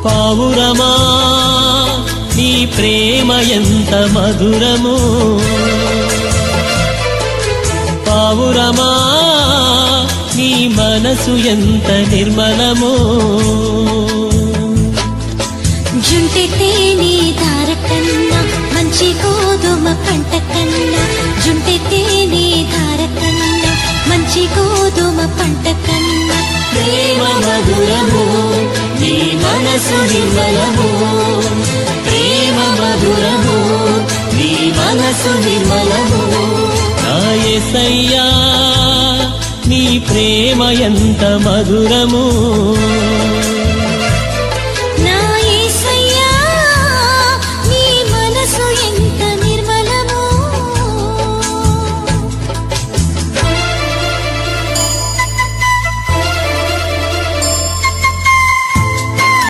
పావురమా నీ ప్రేమ ఎంత మధురము పావురమా నీ మనసు ఎంత నిర్మలము జుంటె తేనె ధార కన్నా మంచి గోధుమ పంట కన్నా జుంటె తేనె ధార కన్నా మంచి గోధుమ పంట కన్నా ప్రేమ మధురము నీ మనసు నిర్మలము ప్రేమ మధురము నీ మనసు నిర్మలము నా యేసయ్యా నీ ప్రేమ ఎంత మధురము